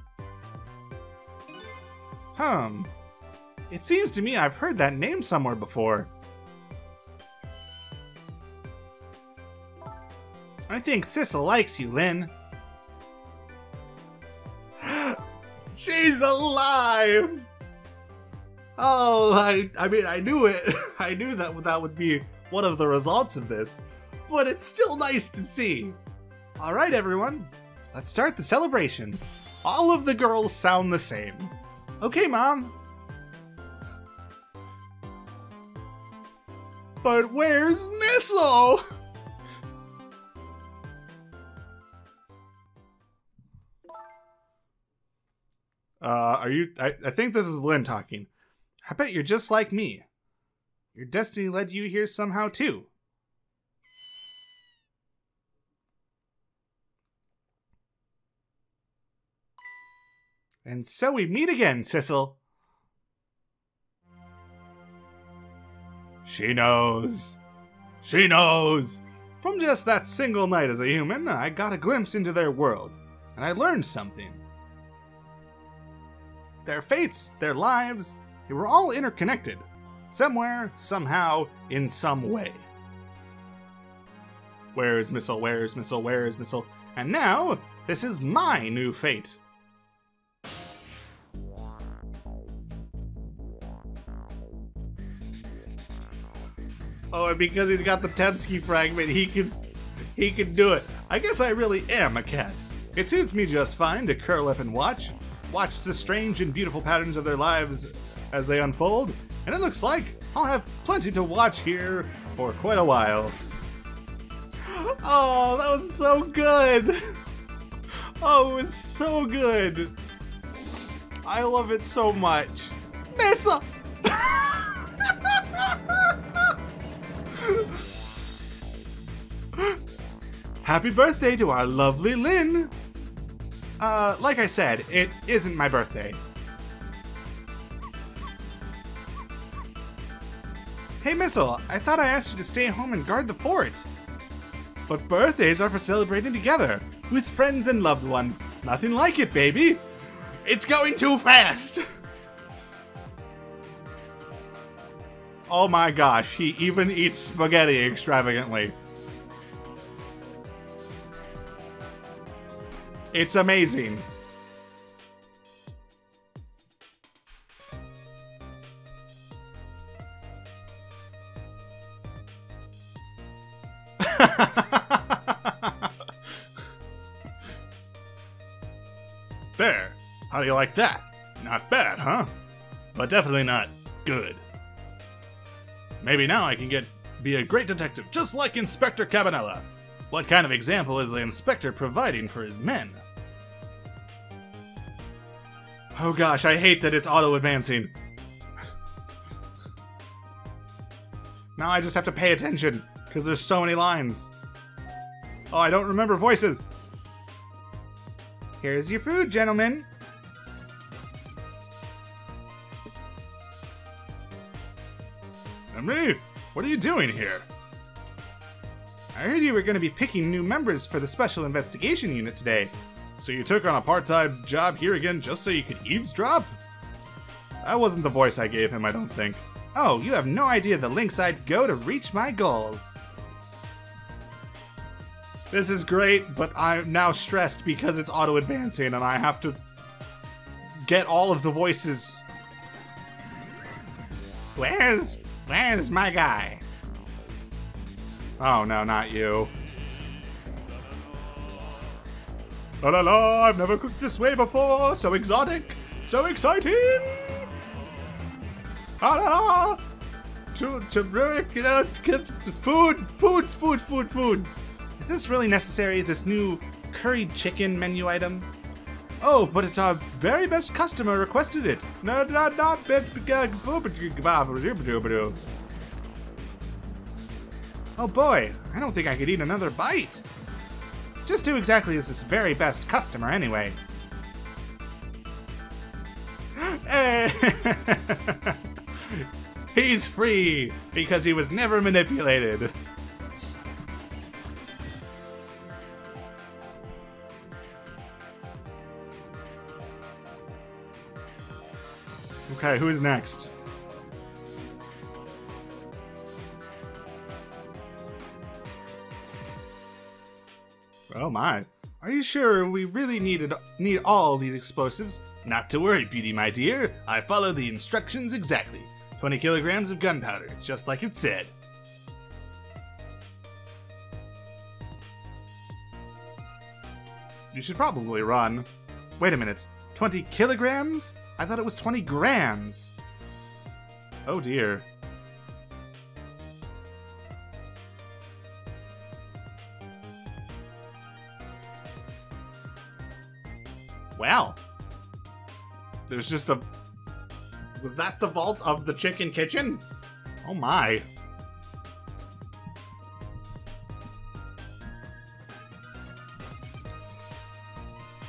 It seems to me I've heard that name somewhere before. I think Sissel likes you, Lynn. She's alive! Oh, I mean, I knew it. I knew that would be one of the results of this. But it's still nice to see. Alright, everyone. Let's start the celebration. All of the girls sound the same. Okay, Mom. But where's Missile? I think this is Lynn talking. I bet you're just like me. Your destiny led you here somehow, too. And so we meet again, Sissel. She knows. She knows. From just that single night as a human, I got a glimpse into their world, and I learned something. Their fates, their lives, they were all interconnected. Somewhere, somehow, in some way. Where's Missile? Where's Missile? Where's Missile? And now, this is my new fate. Oh, and because he's got the Temsky fragment, he can do it. I guess I really am a cat. It suits me just fine to curl up and watch the strange and beautiful patterns of their lives as they unfold, and it looks like I'll have plenty to watch here for quite a while. Oh, that was so good! Oh, it was so good! I love it so much. Missa! Happy birthday to our lovely Lynn! Like I said, it isn't my birthday. Hey Missile, I thought I asked you to stay home and guard the fort. But birthdays are for celebrating together, with friends and loved ones. Nothing like it, baby! It's going too fast! Oh my gosh, he even eats spaghetti extravagantly. It's amazing. There. How do you like that? Not bad, huh? But definitely not good. Maybe now I can be a great detective, just like Inspector Cabanela. What kind of example is the inspector providing for his men? Oh gosh, I hate that it's auto-advancing. Now I just have to pay attention, because there's so many lines. Oh, I don't remember voices. Here's your food, gentlemen. And me? What are you doing here? I heard you were going to be picking new members for the Special Investigation Unit today. So you took on a part-time job here again just so you could eavesdrop? That wasn't the voice I gave him, I don't think. Oh, you have no idea the lengths I'd go to reach my goals. This is great, but I'm now stressed because it's auto-advancing and I have to get all of the voices. Where's my guy? Oh no, not you. La la la, I've never cooked this way before. So exotic. So exciting. La la la. Foods. Is this really necessary, this new curried chicken menu item? Oh, but it's our very best customer requested it. No, not. Oh boy, I don't think I could eat another bite. Just who exactly is this very best customer anyway? He's free because he was never manipulated. Okay, who is next? Oh my. Are you sure we really need all these explosives? Not to worry, Petey, my dear. I followed the instructions exactly. 20 kilograms of gunpowder, just like it said. You should probably run. Wait a minute. 20 kilograms? I thought it was 20 grams. Oh dear. Well, there's just a... Was that the vault of the chicken kitchen? Oh my.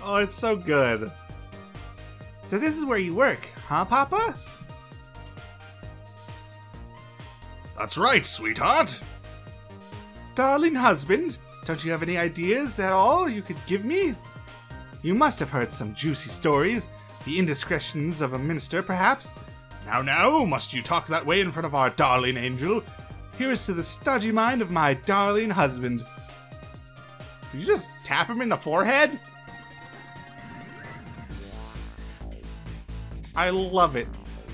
Oh, it's so good. So this is where you work, huh, Papa? That's right, sweetheart. Darling husband, don't you have any ideas at all you could give me? You must have heard some juicy stories. The indiscretions of a minister, perhaps? Now, must you talk that way in front of our darling angel? Here's to the stodgy mind of my darling husband. Did you just tap him in the forehead? I love it.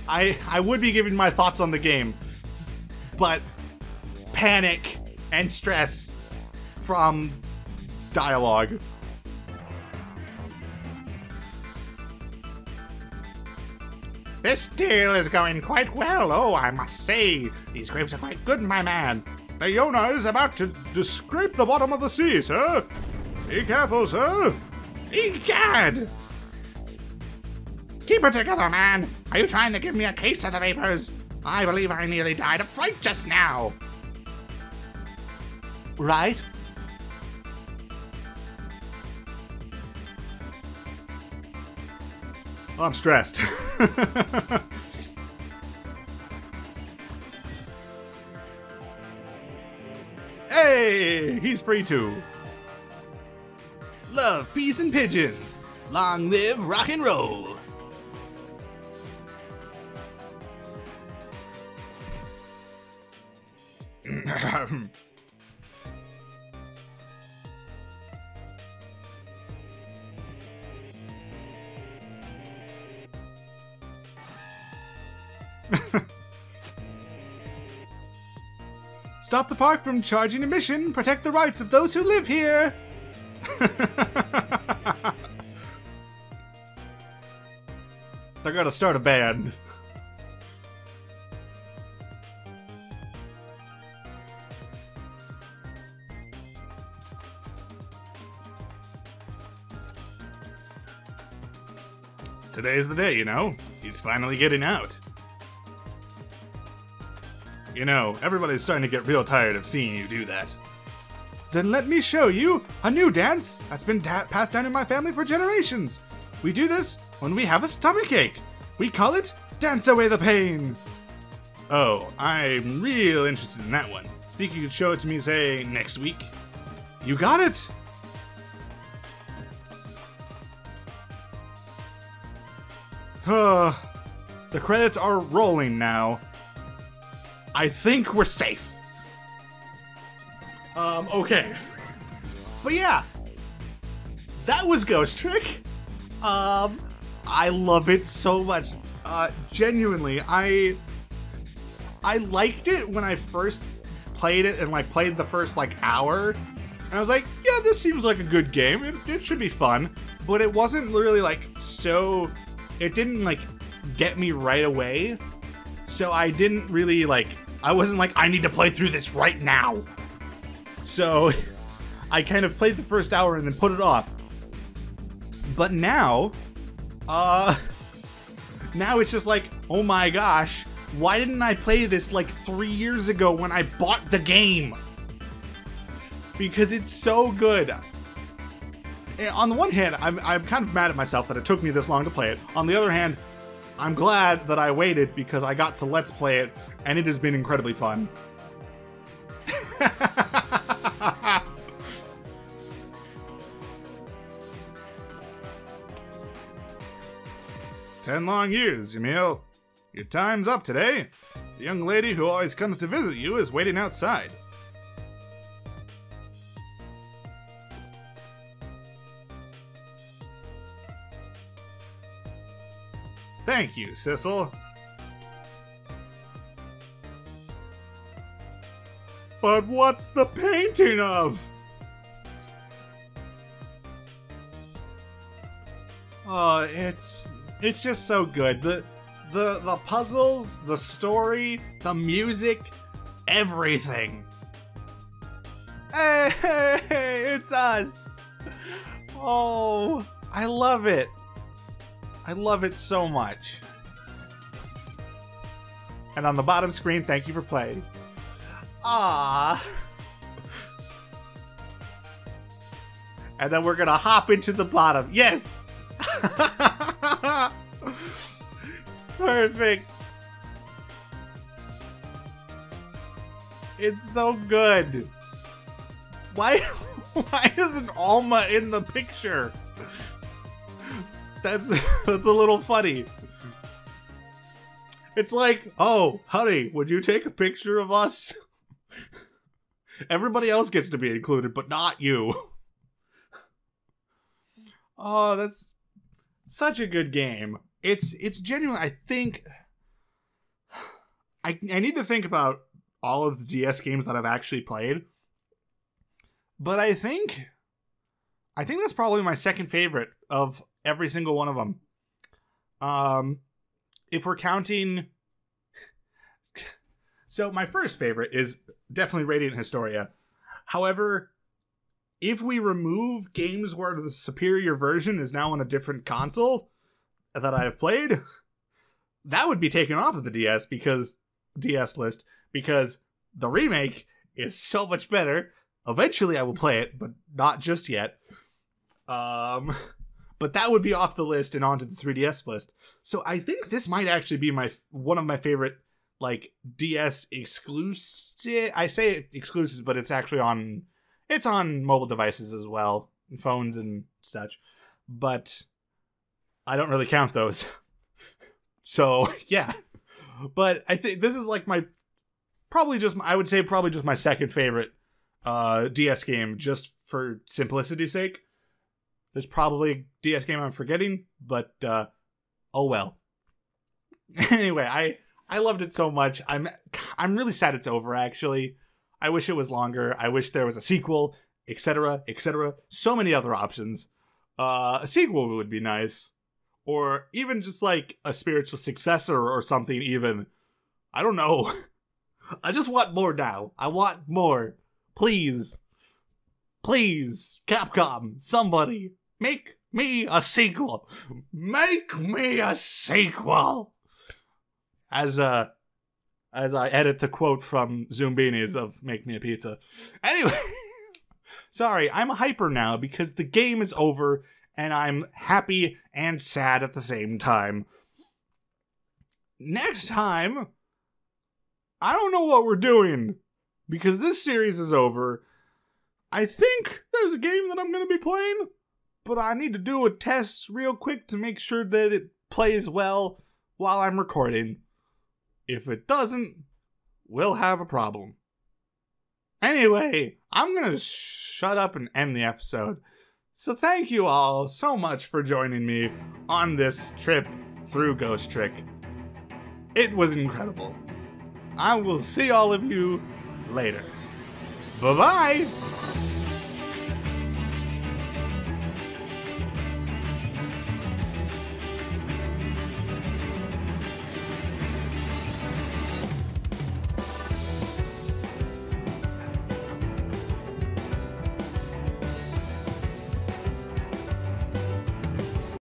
I would be giving my thoughts on the game, but panic and stress from dialogue. This deal is going quite well, oh, I must say. These grapes are quite good, my man. The Yona is about to scrape the bottom of the sea, sir. Be careful, sir. Egad! Keep it together, man. Are you trying to give me a case of the vapors? I believe I nearly died of fright just now. Right? Oh, I'm stressed. Hey, he's free too. Love, peace, and pigeons. Long live rock and roll. Stop the park from charging admission. Protect the rights of those who live here. They're gonna start a band. Today's the day, you know? He's finally getting out. You know, everybody's starting to get real tired of seeing you do that. Then let me show you a new dance that's been passed down in my family for generations. We do this when we have a stomachache. We call it Dance Away the Pain. Oh, I'm real interested in that one. Think you could show it to me, say, next week? You got it! The credits are rolling now. I think we're safe. Okay. But yeah, that was Ghost Trick. I love it so much. Genuinely, I liked it when I first played it and played the first hour. And I was like, yeah, this seems like a good game. It should be fun. But it wasn't really like so... It didn't like get me right away. So I didn't really like... I wasn't like, I need to play through this right now. So I kind of played the first hour and then put it off. But now, now it's just like, oh my gosh, why didn't I play this like 3 years ago when I bought the game? Because it's so good. And on the one hand, I'm kind of mad at myself that it took me this long to play it. On the other hand, I'm glad that I waited because I got to Let's Play it, and it has been incredibly fun. 10 long years, Jamil. Your time's up today. The young lady who always comes to visit you is waiting outside. Thank you, Sissel. But what's the painting of? Oh, it's just so good. The puzzles, the story, the music, everything. Hey, it's us. Oh, I love it. I love it so much. And on the bottom screen, thank you for playing. Ah. And then we're gonna hop into the bottom. Yes. Perfect. It's so good. Why isn't Alma in the picture? That's a little funny. It's like, oh, honey, would you take a picture of us? Everybody else gets to be included, but not you. Oh, that's such a good game. It's genuine. I think I need to think about all of the DS games that I've actually played. But I think that's probably my second favorite of every single one of them. If we're counting... So my first favorite is definitely Radiant Historia. However, if we remove games where the superior version is now on a different console that I have played, that would be taken off of the DS list because the remake is so much better. Eventually I will play it, but not just yet. But that would be off the list and onto the 3DS list. So I think this might actually be one of my favorite like DS exclusive. I say exclusives, but it's actually on mobile devices as well, phones and such. But I don't really count those. So yeah. But I think this is like I would say probably just my second favorite DS game, just for simplicity's sake. There's probably a DS game I'm forgetting, but oh well. Anyway, I loved it so much. I'm really sad it's over, actually. I wish it was longer. I wish there was a sequel, etc., etc. So many other options. A sequel would be nice. Or even just like a spiritual successor or something even. I don't know. I just want more now. I want more. Please. Please, Capcom, somebody, make me a sequel. Make me a sequel. As I edit the quote from Zoombinis of Make Me a Pizza. Anyway, sorry, I'm hyper now because the game is over and I'm happy and sad at the same time. Next time, I don't know what we're doing because this series is over. I think there's a game that I'm going to be playing, but I need to do a test real quick to make sure that it plays well while I'm recording. If it doesn't, we'll have a problem. Anyway, I'm going to shut up and end the episode. So thank you all so much for joining me on this trip through Ghost Trick. It was incredible. I will see all of you later. Bye-bye!